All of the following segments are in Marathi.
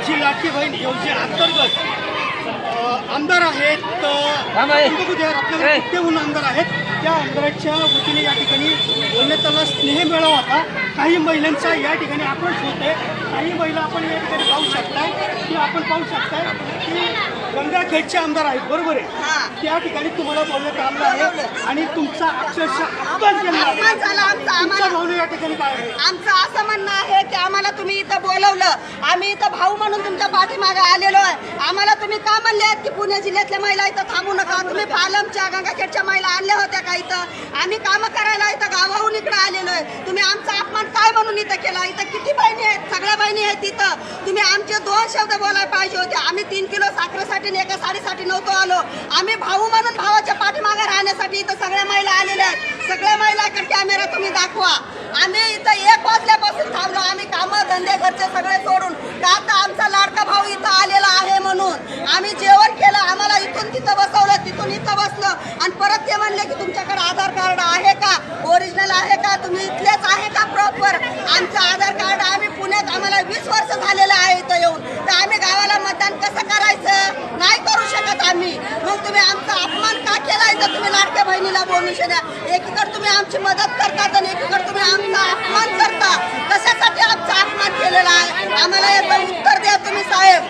माझी लाडकी बहीण योजनेअंतर्गत आमदार आहेत रत्नागिरी म्हणून आमदार आहेत, त्या आमदाराच्या वतीने या ठिकाणी बोलण्यात आला स्नेह मेळावा होता. काही महिलांचा या ठिकाणी आक्रोश होते. काही महिला आपण या ठिकाणी पाहू शकताय की गंगाखेडचे आमदार आहेत, बरोबर आहे, त्या ठिकाणी तुम्हाला बोलण्यात आलं आहे आणि तुमचा अक्षरशः अपमान केला. तुमच्या भावना या ठिकाणी काय आहे? आमचं असं म्हणणं आहे की आम्हाला तुम्ही इथं बोलवलं, आम्ही इथं भाऊ म्हणून तुमच्या पाठीमागे आलेलो आहे. आम्हाला तुम्ही का म्हणले आहेत की पुणे जिल्ह्यातल्या महिला इथं थांबू नका? तुम्ही पालमच्या गंगाखेडच्या महिला आणल्या होत्या का इथं? आम्ही कामं करायला इथं गावाहून इकडे आलेलो आहे. तुम्ही आमचा अपमान काय म्हणून इथं केला? इथं किती बहिणी आहेत? सगळ्या बहिणी आहेत इथं. तुम्ही आमचे 2 शब्द बोलायला पाहिजे होते. आम्ही 3 किलो साखरेसाठी एका साडीसाठी नव्हतो आलो. आम्ही भाऊ म्हणून भावाच्या पाठीमागे राहण्यासाठी इथं सगळ्या महिला आलेल्या आहेत. सगळ्या महिलाकडे कॅमेरा तुम्ही दाखवा. आम्ही इथं 1 वाजल्यापासून थांबलो. आम्ही कामं धंदे घरचे सगळे सोडून का आता आमचा लाडका भाऊ इथं आलेला आहे म्हणून आम्ही जेवण केलं. आम्हाला इथून तिथं बसवलं, तिथून इथं बसलं आणि परत ते म्हणले की तुमच्याकडे आधार कार्ड आहे का, ओरिजिनल आहे का, तुम्ही इथलेच आहे का प्रॉपर? आमचं आधार कार्ड आम्ही पुण्यात आम्हाला 20 वर्ष झालेलं आहे इथं येऊन, तर आम्ही गावाला मतदान कसं करायचं? नाही करू शकत आम्ही. मग तुम्ही आमचा अपमान का केला इथं? तुम्ही लाडक्या बहिणीला बोलू शकता. एकीकडे तुम्ही आमची मदत करतात आणि एकीकडे तुम्ही आमचा अपमान करता. कशासाठी आमचा अपमान केलेला आहे? आम्हाला याचं उत्तर द्या तुम्ही साहेब.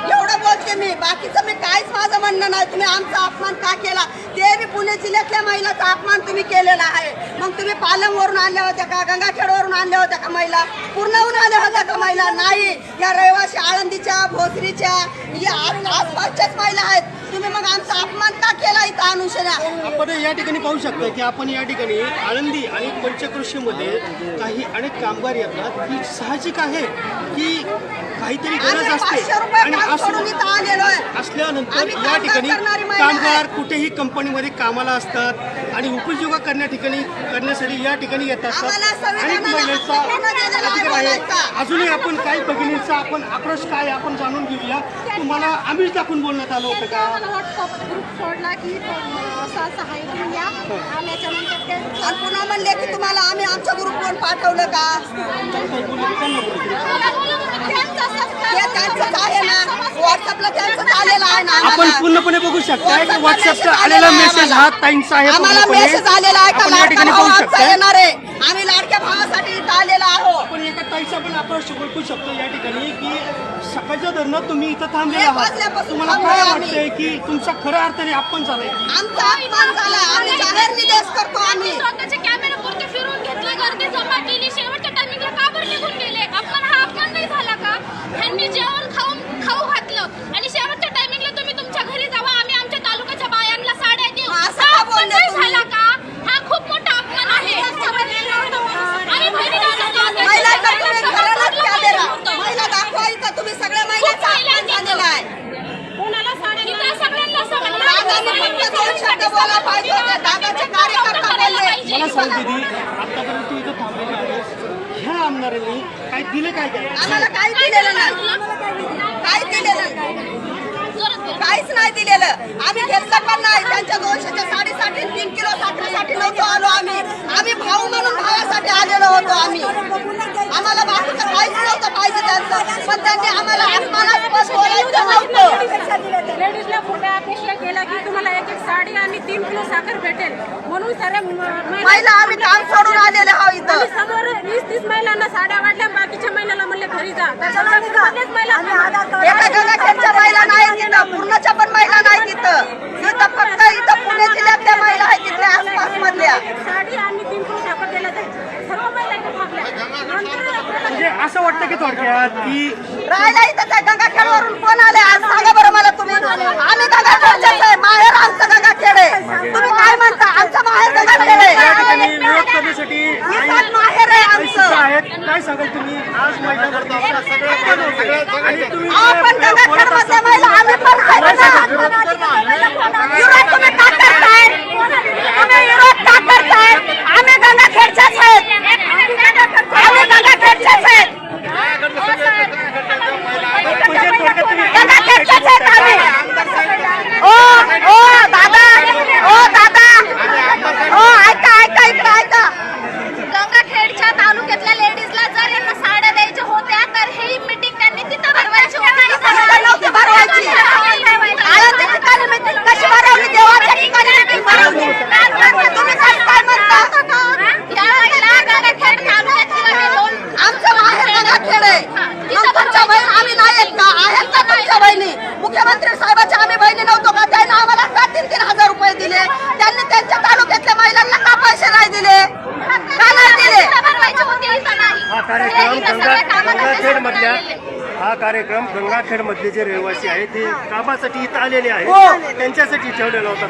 एवढं बोलते मी, बाकीचं मी काहीच माझं म्हणणं नाही. तुम्ही आमचा अपमान का केला? ते बी पुणे जिल्ह्यातल्या महिलाचा अपमान तुम्ही केलेला आहे. मग तुम्ही पालमवरून आणल्या होत्या का? गंगाखेडवरून आणल्या होत्या का महिला? पूर्णहून आल्या होत्या का महिला? नाही. या रहिवासी आळंदीच्या, भोसरीच्या, या आसपासच्याच महिला आहेत. तुम्ही मग आमचा अपमान का केला इथं अनुषणा? आपण या ठिकाणी पाहू शकता की आपण या ठिकाणी आळंदी आणि पंचक्रोशीमध्ये काही अनेक कामगार येतात. ही साहजिक आहे की काहीतरी गरज असते आणि असल्यानंतर या ठिकाणी कामगार कुठेही कंपनीमध्ये कामाला असतात आणि उपजीविका करण्यासाठी या ठिकाणी येत असतात. अनेक महिलांचा अधिकार आहे. अजूनही आपण काही भगिनींचा आपण आक्रोश काय आपण जाणून घेऊया. तुम्हाला आम्हीच दाखवून बोलण्यात आलं होतं का? व्हॉट्सअप ग्रुप सोडला की असं आहे म्हणून या आल्याच्यानंतर ते पुन्हा म्हणले की तुम्हाला आम्ही आमच्या ग्रुपवर पाठवलं का? व्हॉट्सअपला त्यांचं आलेलं आहे ना. आपण पूर्णपणे बघू शकता की व्हॉट्सअपचा आलेला मेसेज हा ताईंचा आहे. आम्हाला मेसेज आलेला आहे का लाडका भाऊ आमचा येणार आहे. आम्ही लाडक्या भावासाठी इथं आलेलो आहोत. आपण एका ताईचा पण आक्रोश ओळखू शकतो या ठिकाणी की सकाळच्या धरणं तुम्ही इथं थांबलेले आहात. तुम्हाला काय वाटतंय की तुमचा खऱ्या अर्थाने अपमान झालाय? आमचा अपमान झाला. आम्ही जाहीर निदेश करतो. आम्ही स्वतःच्या कॅमेऱ्यापुरते फिरून घेतले, गर्दी जमा केली, शेवटच्या टायमिंगला का बरं निघून गेले? अपमान हा अपमान नाही झाला का? ह्यांनी जेवण खाऊ घातलं आणि शेवटच्या टायमिंगला तुम्ही तुमच्या घरी जावा, आम्ही आमच्या तालुक्याच्या बायांना साड्या देऊ, असं का बोलले नाही तुम्ही? झाला का? हा खूप मोठा अपमान आहे. आम्ही बहिणीला महिला दाखवा इथं. तुम्ही सगळ्या महिलांचा अपमान झालेला आहे. कोणाला साड्या दिल्या? सगळ्यांना दोन शब्द बोला पाहिजे होते. दादाचे कार्यकर्ता बोलले. मला सांग दीदी, आतापर्यंत तू इथं थांबलेली आहेस, ह्या आमदारांनी काय दिले? काय काय आम्हाला काही दिलेलं नाही. काही दिलेलं नाही. काहीच नाही दिलेलं. आम्ही घेतलं पण नाही. त्यांच्या 200च्या साडीसाठी 3 किलो साखरेसाठी नव्हतो आलो आम्ही. आम्ही भाऊ म्हणून भावासाठी आलेलो होतो आम्ही. आम्हाला बाकीचं काहीच नव्हतं पाहिजे त्यांचं, पण त्यांनी आम्हाला अपमानास्पद बोलायचं नव्हतं. लेडीजला खोट्या अपेक्षा केला की तुम्हाला 1 साडी आणि 3 किलो साखर भेटेल म्हणून साऱ्या महिला आम्ही काम सोडून आलेले आहोत इथं. समोर 20-30 महिलांना साड्या वाटल्या, बाकीच्या महिलांना म्हणले घरी जा. एका गंगाखेडच्या महिला नाही तिथं, पूर्णच्या पण महिला नाही तिथं. इथं फक्त इथं पुणे जिल्ह्यातल्या महिला आहेत, तिथल्या आसपास मधल्या. साडी आणि 3 किलो साखर दिला जाईल. सर्व महिला इथं थांबल्या. म्हणजे असं वाटतं की थोडक्यात की राहायला इथं त्या गंगाखेडवरून कोण आले आज सांगा बरं मला तुम्ही. आम्ही गंगाखेडचेच आहे. माहेर आमचं गंगाखेड आहे. तुम्ही काय म्हणता? आमचं माहेर गंगाखेड आहे. या ठिकाणी विरोध करण्यासाठी माहेर आहे आमचं. आहेत. काय सांगाल तुम्ही? आज महिला आणि तुम्ही आपण गंगाखेडमधल्या महिला आम्ही पण आहेत ना. विरोध तुम्ही का करताय? तुम्ही विरोध का करताय? आम्ही गंगाखेडच्याच आहेत. आम्ही गंगाखेडच्याच आहेत. गंगाखेडच्याच आहेत आम्ही. ओ दादा, ऐका इकडे ऐका. गंगाखेडच्या तालुक्यातल्या लेडीजला जर यांना साड्या द्यायच्या होत्या तर ही मीटिंग त्यांनी तिथं भरवायची होती. मुख्यमंत्री साहेबांच्या आम्ही बहिणी नव्हतो का? त्यांनी आम्हाला का 3,000 रुपये दिले? त्यांनी त्यांच्या तालुक्यातल्या महिलांना का पैसे नाही दिले? का नाही दिले? हा कार्यक्रम गंगाखेड मधले जे रहिवासी आहेत ते कामासाठी इथं आलेले आहेत त्यांच्यासाठी ठेवलेला होता.